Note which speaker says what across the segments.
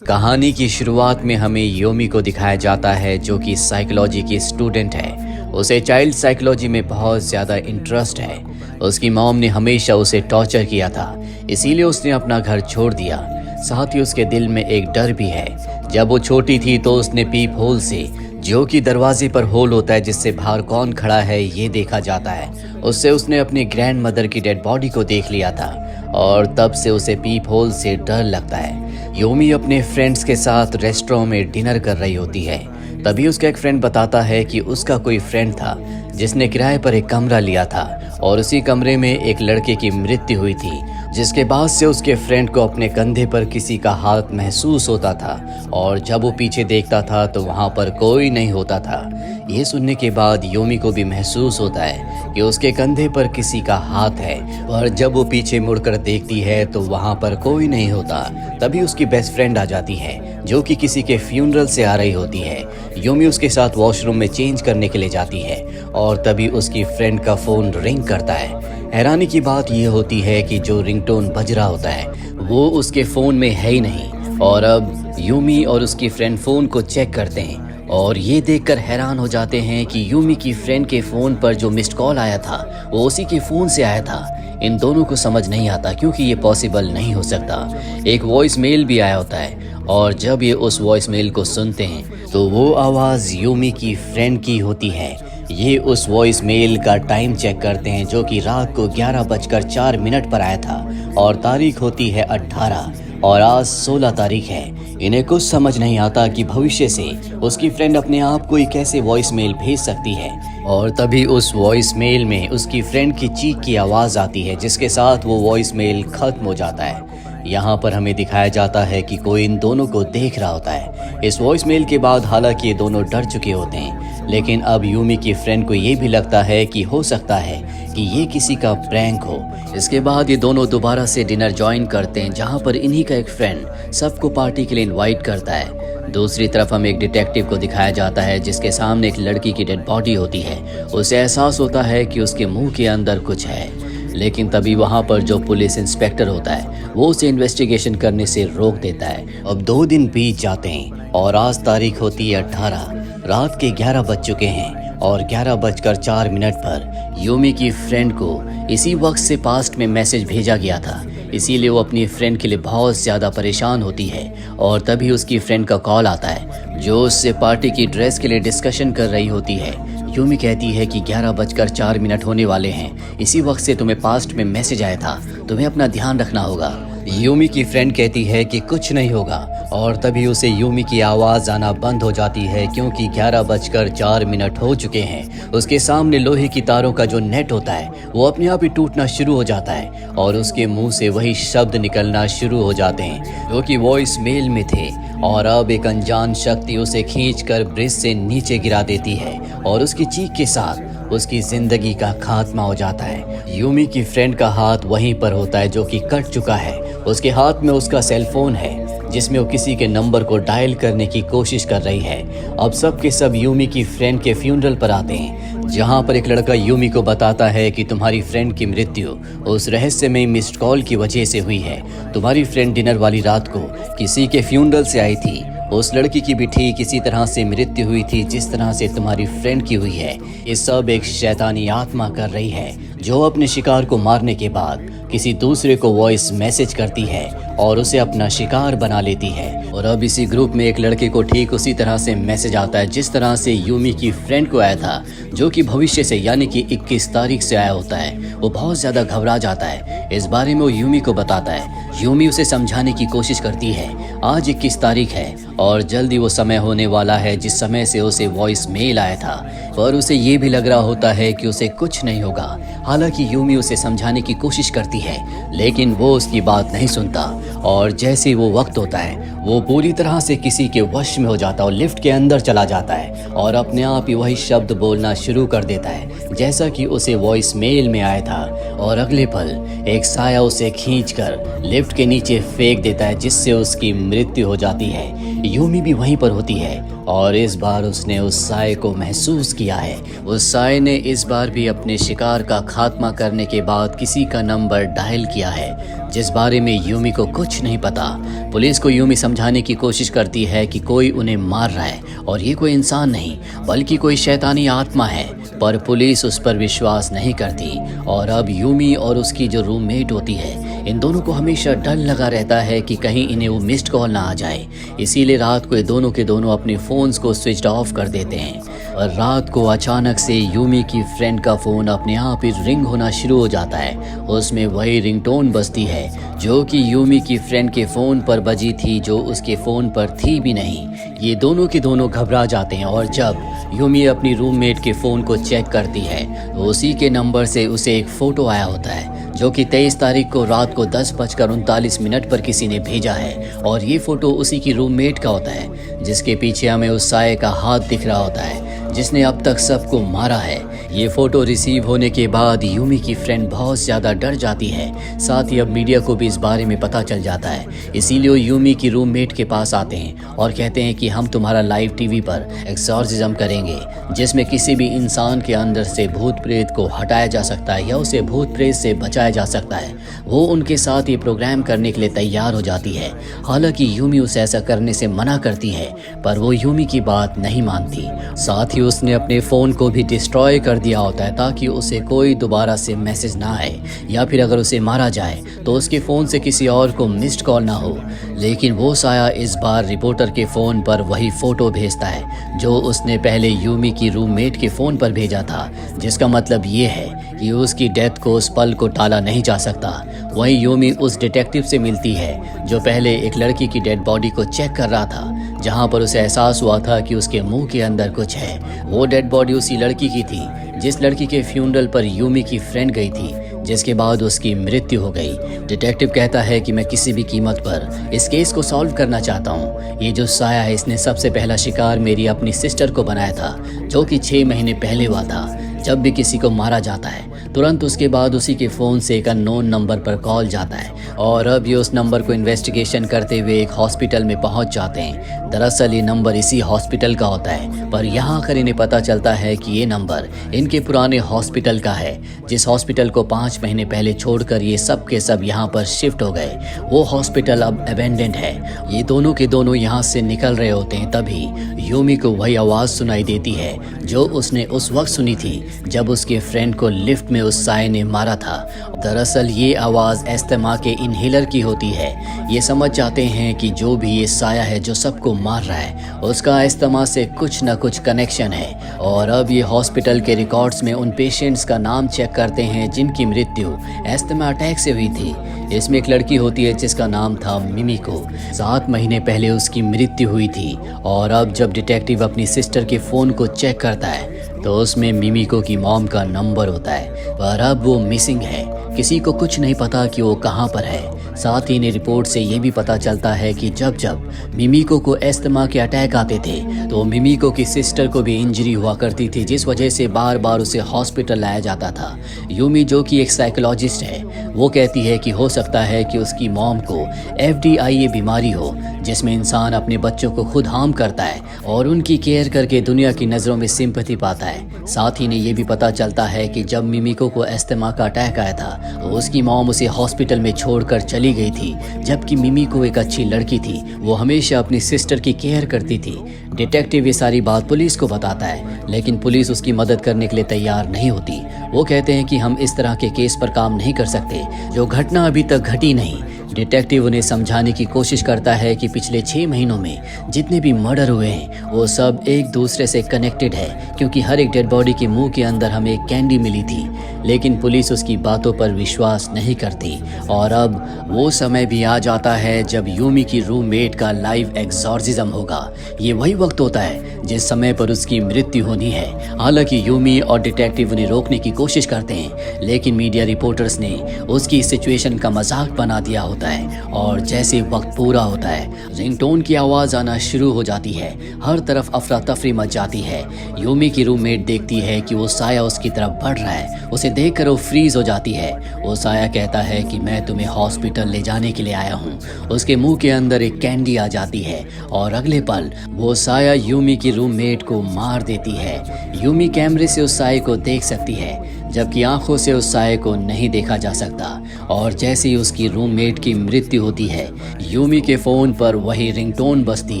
Speaker 1: कहानी की शुरुआत में हमें योमी को दिखाया जाता है जो कि साइकोलॉजी की स्टूडेंट है। उसे चाइल्ड साइकोलॉजी में बहुत ज़्यादा इंटरेस्ट है। उसकी मॉम ने हमेशा उसे टॉर्चर किया था, इसीलिए उसने अपना घर छोड़ दिया। साथ ही उसके दिल में एक डर भी है। जब वो छोटी थी तो उसने पीप होल से, जो कि दरवाजे पर होल होता है जिससे बाहर कौन खड़ा है ये देखा जाता है, उससे उसने अपनी ग्रैंड मदर की डेड बॉडी को देख लिया था और तब से उसे पीप होल से डर लगता है। योमी अपने फ्रेंड्स के साथ रेस्टोरेंट में डिनर कर रही होती है। तभी उसका एक फ्रेंड बताता है कि उसका कोई फ्रेंड था जिसने किराए पर एक कमरा लिया था और उसी कमरे में एक लड़के की मृत्यु हुई थी, जिसके बाद से उसके फ्रेंड को अपने कंधे पर किसी का हाथ महसूस होता था और जब वो पीछे देखता था तो वहाँ पर कोई नहीं होता था। ये सुनने के बाद योमी को भी महसूस होता है कि उसके कंधे पर किसी का हाथ है और जब वो पीछे मुड़कर देखती है तो वहाँ पर कोई नहीं होता। तभी उसकी बेस्ट फ्रेंड आ जाती है जो कि किसी के फ्यूनरल से आ रही होती है। योमी उसके साथ वॉशरूम में चेंज करने के लिए जाती है और तभी उसकी फ्रेंड का फोन रिंग करता है। हैरानी की बात यह होती है कि जो रिंगटोन बज रहा होता है वो उसके फ़ोन में है ही नहीं। और अब यूमी और उसकी फ्रेंड फ़ोन को चेक करते हैं और ये देखकर हैरान हो जाते हैं कि यूमी की फ्रेंड के फ़ोन पर जो मिस्ड कॉल आया था वो उसी के फ़ोन से आया था। इन दोनों को समझ नहीं आता क्योंकि ये पॉसिबल नहीं हो सकता। एक वॉइस मेल भी आया होता है और जब ये उस वॉइस मेल को सुनते हैं तो वो आवाज़ यूमी की फ्रेंड की होती है। ये उस वॉइस मेल का टाइम चेक करते हैं जो कि रात को 11:04 पर आया था और तारीख होती है 18 और आज 16 तारीख है। इन्हें कुछ समझ नहीं आता कि भविष्य से उसकी फ्रेंड अपने आप को ही कैसे वॉइस मेल भेज सकती है। और तभी उस वॉइस मेल में उसकी फ्रेंड की चीख की आवाज़ आती है जिसके साथ वो वॉइस मेल खत्म हो जाता है। यहाँ पर हमें दिखाया जाता है कि कोई इन दोनों को देख रहा होता है। इस वॉइस मेल के बाद हालांकि ये दोनों डर चुके होते हैं, लेकिन अब यूमी की फ्रेंड को ये भी लगता है कि हो सकता है कि ये किसी का प्रैंक हो। इसके बाद ये दोनों दोबारा से डिनर ज्वाइन करते हैं जहाँ पर इन्हीं का एक फ्रेंड सबको पार्टी के लिए इन्वाइट करता है। दूसरी तरफ हमें एक डिटेक्टिव को दिखाया जाता है जिसके सामने एक लड़की की डेड बॉडी होती है। उसे एहसास होता है कि उसके मुंह के अंदर कुछ है, लेकिन तभी वहाँ पर जो पुलिस इंस्पेक्टर होता है वो उसे इन्वेस्टिगेशन करने से रोक देता है। अब 2 दिन बीत जाते हैं और आज तारीख होती है 18। रात के 11 बज चुके हैं और 11:04 पर यूमी की फ्रेंड को इसी वक्त से पास्ट में मैसेज भेजा गया था, इसीलिए वो अपनी फ्रेंड के लिए बहुत ज़्यादा परेशान होती है। और तभी उसकी फ्रेंड का कॉल आता है जो उससे पार्टी की ड्रेस के लिए डिस्कशन कर रही होती है। यूमी कहती है कि 11:04 होने वाले हैं, इसी वक्त से तुम्हें पास्ट में मैसेज आया था, तुम्हें अपना ध्यान रखना होगा। यूमी की फ्रेंड कहती है कि कुछ नहीं होगा और तभी उसे यूमी की आवाज़ आना बंद हो जाती है क्योंकि 11:04 हो चुके हैं। उसके सामने लोहे की तारों का जो नेट होता है वो अपने आप ही टूटना शुरू हो जाता है और उसके मुंह से वही शब्द निकलना शुरू हो जाते हैं जो कि वॉइस मेल में थे। और अब एक अनजान शक्ति उसे खींचकर ब्रिज से नीचे गिरा देती है और उसकी चीख के साथ उसकी जिंदगी का खात्मा हो जाता है। यूमी की फ्रेंड का हाथ वहीं पर होता है जो कि कट चुका है। उसके हाथ में उसका सेल फोन है जिसमें वो किसी के नंबर को डायल करने की कोशिश कर रही है। अब सब के सब यूमी की फ्रेंड के फ्यूनरल पर आते हैं जहां पर एक लड़का यूमी को बताता है कि तुम्हारी फ्रेंड की मृत्यु उस रहस्यमय मिस्ड कॉल की वजह से हुई है। तुम्हारी फ्रेंड डिनर वाली रात को किसी के फ्यूनरल से आई थी। उस लड़की की भी ठीक इसी तरह से मृत्यु हुई थी जिस तरह से तुम्हारी फ्रेंड की हुई है। ये सब एक शैतानी आत्मा कर रही है जो अपने शिकार को मारने के बाद किसी दूसरे को वॉइस मैसेज करती है और उसे अपना शिकार बना लेती है। और अब इसी ग्रुप में एक लड़के को ठीक उसी तरह से मैसेज आता है जिस तरह से यूमी की फ्रेंड को आया था, जो कि भविष्य से यानी कि 21 तारीख से आया होता है। वो बहुत ज़्यादा घबरा जाता है। इस बारे में वो यूमी को बताता है। यूमी उसे समझाने की कोशिश करती है। आज 21 तारीख है और जल्दी वो समय होने वाला है जिस समय से उसे वॉइस मेल आया था, पर उसे ये भी लग रहा होता है कि उसे कुछ नहीं होगा। हालांकि यूमी उसे समझाने की कोशिश करती है लेकिन वो उसकी बात नहीं सुनता और जैसे वो वक्त होता है वो पूरी तरह से किसी के वश में हो जाता है और लिफ्ट के अंदर चला जाता है और अपने आप ही वही शब्द बोलना शुरू कर देता है जैसा कि उसे वॉइस मेल में आया था। और अगले पल एक साया उसे खींचकर लिफ्ट के नीचे फेंक देता है जिससे उसकी मृत्यु हो जाती है। यूमी भी वहीं पर होती है और इस बार उसने उस साए को महसूस किया है। उस साए ने इस बार भी अपने शिकार का खात्मा करने के बाद किसी का नंबर डायल किया है जिस बारे में यूमी को कुछ नहीं पता। पुलिस को यूमी समझाने की कोशिश करती है कि कोई उन्हें मार रहा है और ये कोई इंसान नहीं बल्कि कोई शैतानी आत्मा है, पर पुलिस उस पर विश्वास नहीं करती। और अब यूमी और उसकी जो रूममेट होती है, इन दोनों को हमेशा डर लगा रहता है कि कहीं इन्हें वो मिस्ड कॉल ना आ जाए, इसीलिए रात को ये दोनों के दोनों अपने फ़ोन्स को स्विच ऑफ कर देते हैं। और रात को अचानक से यूमी की फ्रेंड का फ़ोन अपने आप ही रिंग होना शुरू हो जाता है। उसमें वही रिंगटोन बजती है जो कि यूमी की फ्रेंड के फ़ोन पर बजी थी, जो उसके फ़ोन पर थी भी नहीं। ये दोनों के दोनों घबरा जाते हैं और जब यूमी अपनी रूममेट के फ़ोन को चेक करती है तो उसी के नंबर से उसे एक फ़ोटो आया होता है जो कि 23 तारीख को रात को 10:39 पर किसी ने भेजा है। और ये फ़ोटो उसी की रूममेट का होता है जिसके पीछे हमें उस साए का हाथ दिख रहा होता है जिसने अब तक सबको मारा है। ये फ़ोटो रिसीव होने के बाद यूमी की फ्रेंड बहुत ज़्यादा डर जाती है। साथ ही अब मीडिया को भी इस बारे में पता चल जाता है, इसीलिए वो यूमी की रूममेट के पास आते हैं और कहते हैं कि हम तुम्हारा लाइव टीवी पर एक्सॉर्सिज्म करेंगे जिसमें किसी भी इंसान के अंदर से भूत प्रेत को हटाया जा सकता है या उसे भूत प्रेत से बचाया जा सकता है। वो उनके साथ ये प्रोग्राम करने के लिए तैयार हो जाती है। हालांकि यूमी उसे ऐसा करने से मना करती है पर वो यूमी की बात नहीं मानती। साथ ही उसने अपने फ़ोन को भी डिस्ट्रॉय कर दिया होता है ताकि उसे कोई दोबारा से मैसेज ना आए या फिर अगर उसे मारा जाए तो उसके फ़ोन से किसी और को मिस्ड कॉल ना हो। लेकिन वो साया इस बार रिपोर्टर के फ़ोन पर वही फ़ोटो भेजता है जो उसने पहले यूमी की रूममेट के फ़ोन पर भेजा था, जिसका मतलब ये है कि उसकी डेथ को उस पल को टाला नहीं जा सकता। वहीं यूमी उस डिटेक्टिव से मिलती है जो पहले एक लड़की की डेड बॉडी को चेक कर रहा था, जहां पर उसे एहसास हुआ था कि उसके मुंह के अंदर कुछ है। वो डेड बॉडी उसी लड़की की थी जिस लड़की के फ्यूनरल पर यूमी की फ्रेंड गई थी, जिसके बाद उसकी मृत्यु हो गई। डिटेक्टिव कहता है कि मैं किसी भी कीमत पर इस केस को सॉल्व करना चाहता हूँ। ये जो साया है इसने सबसे पहला शिकार मेरी अपनी सिस्टर को बनाया था जो कि 6 महीने पहले हुआ था। जब भी किसी को मारा जाता है तुरंत उसके बाद उसी के फ़ोन से एक अननोन नंबर पर कॉल जाता है और अब ये उस नंबर को इन्वेस्टिगेशन करते हुए एक हॉस्पिटल में पहुंच जाते हैं। दरअसल ये नंबर इसी हॉस्पिटल का होता है, पर यहाँ आकर इन्हें पता चलता है कि ये नंबर इनके पुराने हॉस्पिटल का है, जिस हॉस्पिटल को 5 महीने पहले छोड़कर ये सब के सब यहाँ पर शिफ्ट हो गए। वो हॉस्पिटल अब अबेंडेंड है। ये दोनों के दोनों यहाँ से निकल रहे होते हैं, तभी यूमी को वही आवाज़ सुनाई देती है जो उसने उस वक्त सुनी थी जब उसके फ्रेंड को लिफ्ट में उस साए ने मारा था। दरअसल ये आवाज़ एस्थमा के इनहेलर की होती है। ये समझ जाते हैं कि जो भी ये साया है जो सबको मार रहा है उसका एस्थमा से कुछ न कुछ कनेक्शन है। और अब ये हॉस्पिटल के रिकॉर्ड्स में उन पेशेंट्स का नाम चेक करते हैं जिनकी मृत्यु एस्थमा अटैक से हुई थी। इसमें एक लड़की होती है जिसका नाम था मिमिको। 7 महीने पहले उसकी मृत्यु हुई थी। और अब जब डिटेक्टिव अपनी सिस्टर के फ़ोन को चेक करता है तो उसमें मिमिको की मॉम का नंबर होता है, पर अब वो मिसिंग है। किसी को कुछ नहीं पता कि वो कहाँ पर है। साथ ही इन्हें रिपोर्ट से ये भी पता चलता है कि जब जब मिमिको को एस्थमा के अटैक आते थे तो मिमिको की सिस्टर को भी इंजरी हुआ करती थी, जिस वजह से बार बार उसे हॉस्पिटल लाया जाता था। यूमी जो कि एक साइकोलॉजिस्ट है, वो कहती है कि हो सकता है कि उसकी मॉम को FDIA बीमारी हो जिसमें इंसान अपने बच्चों को खुद हार्म करता है और उनकी केयर करके दुनिया की नज़रों में सिंपैथी पाता है। साथ ही ने ये भी पता चलता है कि जब मिमिको को एस्थमा का अटैक आया था तो उसकी मॉम उसे हॉस्पिटल में छोड़कर चली गई थी, जबकि मिमिको एक अच्छी लड़की थी, वो हमेशा अपनी सिस्टर की केयर करती थी। डिटेक्टिव ये सारी बात पुलिस को बताता है, लेकिन पुलिस उसकी मदद करने के लिए तैयार नहीं होती। वो कहते हैं कि हम इस तरह के केस पर काम नहीं कर सकते जो घटना अभी तक घटी नहीं। डिटेक्टिव उन्हें समझाने की कोशिश करता है कि पिछले 6 महीनों में जितने भी मर्डर हुए हैं वो सब एक दूसरे से कनेक्टेड है, क्योंकि हर एक डेड बॉडी के मुंह के अंदर हमें एक कैंडी मिली थी। लेकिन पुलिस उसकी बातों पर विश्वास नहीं करती। और अब वो समय भी आ जाता है जब यूमी की रूममेट का लाइव एक्सॉर्सिज्म होगा। ये वही वक्त वक्त होता है जिस समय पर उसकी मृत्यु होनी है। हालांकि यूमी और डिटेक्टिव उन्हें रोकने की कोशिश करते हैं, लेकिन मीडिया रिपोर्टर्स ने उसकी सिचुएशन का मजाक बना दिया होता है। और जैसे वक्त पूरा होता है, रिंगटोन की आवाज़ आना शुरू हो जाती है। हर तरफ अफरा तफरी मच जाती है। यूमी की रूममेट देखती है कि वो साया उसकी तरफ बढ़ रहा है। उसे देखकर वो फ्रीज हो जाती है। वो साया कहता है कि मैं तुम्हें हॉस्पिटल ले जाने के लिए आया हूँ। उसके मुंह के अंदर एक कैंडी आ जाती है और अगले पल वो साया यूमी की रूममेट को मार देती है। यूमी कैमरे से उस साये को देख सकती है, जबकि आंखों से उस साये को नहीं देखा जा सकता। और जैसे ही उसकी रूममेट की मृत्यु होती है, यूमी के फ़ोन पर वही रिंगटोन बजती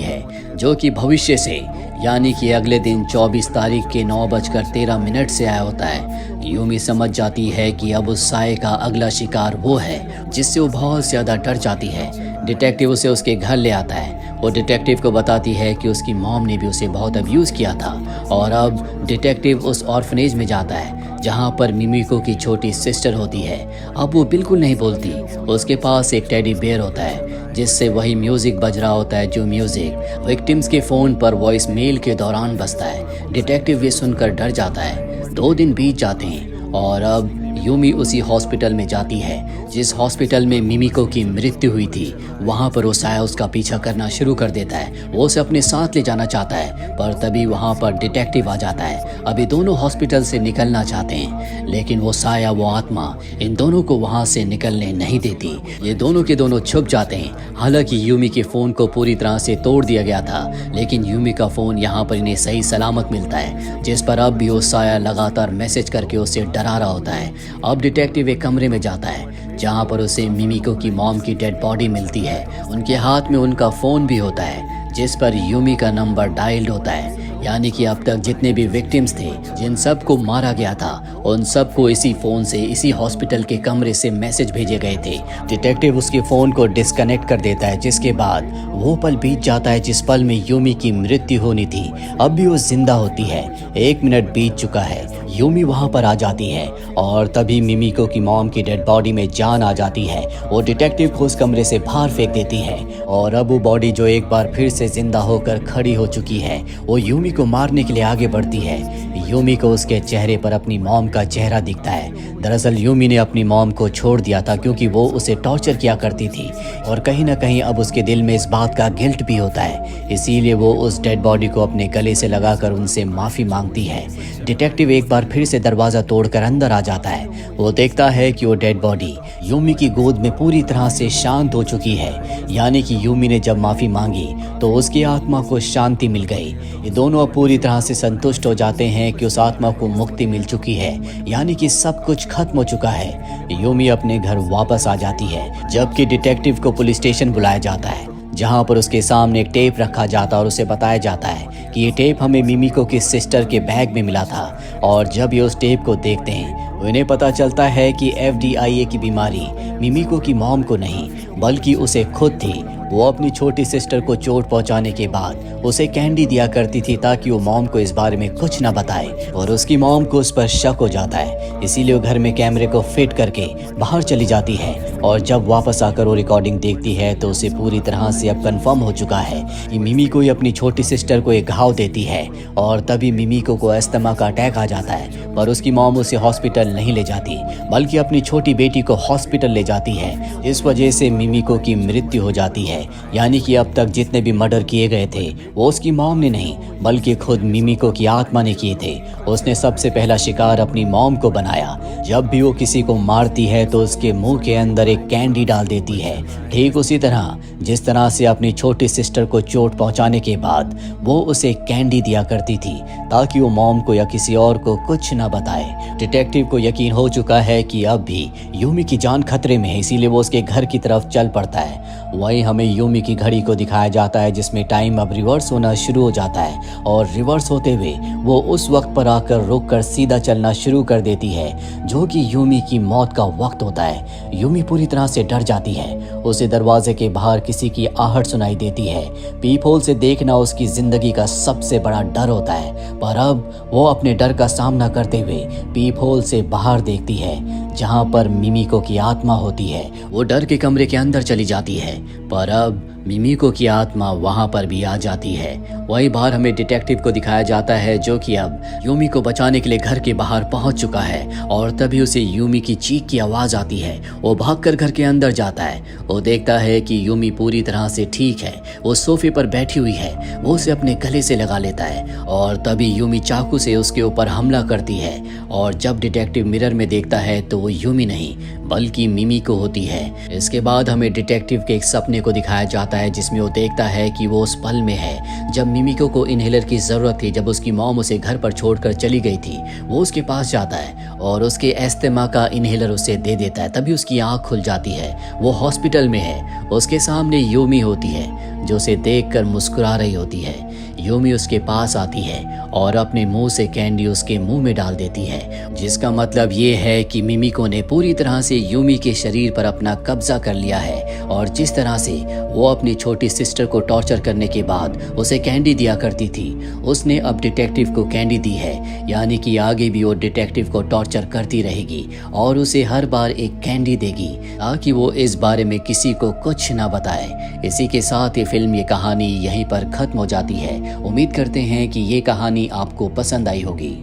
Speaker 1: है जो कि भविष्य से, यानी कि अगले दिन 24 तारीख के 9:13 से आया होता है। यूमी समझ जाती है कि अब उस साये का अगला शिकार वो है, जिससे वो बहुत ज़्यादा डर जाती है। डिटेक्टिव उसे उसके घर ले आता है। वो डिटेक्टिव को बताती है कि उसकी मॉम ने भी उसे बहुत अब्यूज़ किया था। और अब डिटेक्टिव उस ऑर्फनेज में जाता है जहाँ पर मिमिको की छोटी सिस्टर होती है। अब वो बिल्कुल नहीं बोलती। उसके पास एक टेडी बेयर होता है जिससे वही म्यूज़िक बज रहा होता है जो म्यूज़िक विक्टिम्स के फ़ोन पर वॉइस मेल के दौरान बजता है। डिटेक्टिव ये सुनकर डर जाता है। 2 दिन बीत जाते हैं और अब यूमी उसी हॉस्पिटल में जाती है जिस हॉस्पिटल में मिमिको की मृत्यु हुई थी। वहाँ पर वो साया उसका पीछा करना शुरू कर देता है। वो उसे अपने साथ ले जाना चाहता है, पर तभी वहाँ पर डिटेक्टिव आ जाता है। अभी दोनों हॉस्पिटल से निकलना चाहते हैं, लेकिन वो साया, वो आत्मा इन दोनों को वहाँ से निकलने नहीं देती। ये दोनों के दोनों छुप जाते हैं। हालांकि यूमी के फ़ोन को पूरी तरह से तोड़ दिया गया था, लेकिन यूमी का फ़ोन यहाँ पर इन्हें सही सलामत मिलता है, जिस पर अब भी वो साया लगातार मैसेज करके उसे डरा रहा होता है। अब डिटेक्टिव एक कमरे में जाता है जहां पर उसे मिमिको की मॉम की डेड बॉडी मिलती है। उनके हाथ में उनका फ़ोन भी होता है जिस पर यूमी का नंबर डायल्ड होता है। यानी कि अब तक जितने भी विक्टिम्स थे, जिन सब को मारा गया था, उन सबको इसी फ़ोन से, इसी हॉस्पिटल के कमरे से मैसेज भेजे गए थे। डिटेक्टिव उसके फ़ोन को डिस्कनेक्ट कर देता है, जिसके बाद वो पल बीत जाता है जिस पल में यूमी की मृत्यु होनी थी। अब भी वो जिंदा होती है। 1 मिनट बीत चुका है। यूमी वहाँ पर आ जाती है और तभी मिमिको की मॉम की डेड बॉडी में जान आ जाती है। वो डिटेक्टिव को उस कमरे से बाहर फेंक देती है और अब वो बॉडी जो एक बार फिर से जिंदा होकर खड़ी हो चुकी है, वो यूमी को मारने के लिए आगे बढ़ती है। यूमी को उसके चेहरे पर अपनी मॉम का चेहरा दिखता है। दरअसल यूमी ने अपनी मॉम को छोड़ दिया था क्योंकि वो उसे टॉर्चर किया करती थी और कहीं ना कहीं अब उसके दिल में इस बात का गिल्ट भी होता है। इसीलिए वो उस डेड बॉडी को अपने गले से लगाकर उनसे माफ़ी मांगती है। डिटेक्टिव एक बार फिर से दरवाज़ा तोड़कर अंदर आ जाता है। वो देखता है कि वो डेड बॉडी यूमी की गोद में पूरी तरह से शांत हो चुकी है। यानी कि यूमी ने जब माफ़ी मांगी तो उसकी आत्मा को शांति मिल गई। ये दोनों अब पूरी तरह से संतुष्ट हो जाते हैं कि उस आत्मा को मुक्ति मिल चुकी है, यानी कि सब कुछ खत्म हो चुका है। यूमी अपने घर वापस आ जाती है, जबकि डिटेक्टिव को पुलिस स्टेशन बुलाया जाता है, जहां पर उसके सामने एक टेप रखा जाता है और उसे बताया जाता है कि ये टेप हमें मिमिको की सिस्टर के बैग में मिला था। और जब ये उस टेप को देखते हैं, उन्हें पता चलता है कि FDIA की बीमारी मिमिको की मॉम को नहीं बल्कि उसे खुद थी। वो अपनी छोटी सिस्टर को चोट पहुंचाने के बाद उसे कैंडी दिया करती थी ताकि वो मॉम को इस बारे में कुछ ना बताए, और उसकी मॉम को उस पर शक हो जाता है। इसीलिए वो घर में कैमरे को फिट करके बाहर चली जाती है और जब वापस आकर वो रिकॉर्डिंग देखती है तो उसे पूरी तरह से अब कंफर्म हो चुका है कि मिमिको ही अपनी छोटी सिस्टर को एक घाव देती है। और तभी मिमिको को अस्थमा का अटैक आ जाता है, पर उसकी मॉम उसे हॉस्पिटल नहीं ले जाती बल्कि अपनी छोटी बेटी को हॉस्पिटल ले जाती है। इस वजह से मिमिको की मृत्यु हो जाती है। यानी कि अब तक जितने भी मर्डर किए गए थे वो उसकी मॉम ने नहीं बल्कि खुद मिमिको की आत्मा ने किए थे। उसने सबसे पहला शिकार अपनी मॉम को बनाया। जब भी वो किसी को मारती है तो उसके मुंह के अंदर एक कैंडी डाल देती है, ठीक उसी तरह जिस तरह से अपनी छोटी सिस्टर को चोट पहुंचाने के बाद वो उसे कैंडी दिया करती थी ताकि वो मॉम को या किसी और को कुछ ना बताए। डिटेक्टिव को यकीन हो चुका है कि अब भी यूमी की जान खतरे में है, इसीलिए वो उसके घर की तरफ चल पड़ता है। वहीं हमें यूमी की घड़ी को दिखाया जाता है जिसमें टाइम अब रिवर्स होना शुरू हो जाता है और रिवर्स होते हुए वो उस वक्त पर आकर रुककर सीधा चलना शुरू कर देती है जो कि यूमी की मौत का वक्त होता है। यूमी पूरी तरह से डर जाती है। उसे दरवाजे के बाहर किसी की आहट सुनाई देती है। पीप होल से देखना उसकी जिंदगी का सबसे बड़ा डर होता है, पर अब वो अपने डर का सामना करते हुए पीप होल से बाहर देखती है जहां पर मिमिको की आत्मा होती है। वो डर के कमरे के अंदर चली जाती है, पर अब मिमिको की आत्मा वहां पर भी आ जाती है। वही बार हमें डिटेक्टिव को दिखाया जाता है जो कि अब यूमी को बचाने के लिए घर के बाहर पहुंच चुका है और तभी उसे यूमी की चीख की आवाज आती है। वो भागकर घर के अंदर जाता है। वो देखता है कि यूमी पूरी तरह से ठीक है, वो सोफे पर बैठी हुई है। वो उसे अपने गले से लगा लेता है और तभी यूमी चाकू से उसके ऊपर हमला करती है। और जब डिटेक्टिव मिरर में देखता है तो वो यूमी नहीं बल्कि मिमिको होती है। इसके बाद हमें डिटेक्टिव के एक सपने को दिखाया जाता है जिसमें वो देखता है कि वो उस पल में है जब मिमिको को इनहेलर की जरूरत थी। जब उसकी मॉम उसे घर पर छोड़कर चली गई थी, वो उसके पास जाता है और उसके एस्थमा का इनहेलर उसे दे देता है। तभी उसकी आंख खुल जाती है। वो हॉस्पिटल में है। उसके सामने यूमी होती है जो उसे देखकर मुस्कुरा रही होती है। यूमी उसके पास आती है और अपने मुंह से कैंडी उसके मुंह में डाल देती है, जिसका मतलब ये है कि मिमिको ने पूरी तरह से यूमी के शरीर पर अपना कब्जा कर लिया है। और जिस तरह से वो अपनी छोटी सिस्टर को टॉर्चर करने के बाद उसे कैंडी दिया करती थी, उसने अब डिटेक्टिव को कैंडी दी है। यानी कि आगे भी वो डिटेक्टिव को टॉर्चर करती रहेगी और उसे हर बार एक कैंडी देगी ताकि वो इस बारे में किसी को कुछ ना बताए। इसी के साथ ये फिल्म, ये कहानी यहीं पर खत्म हो जाती है। उम्मीद करते हैं कि ये कहानी आपको पसंद आई होगी।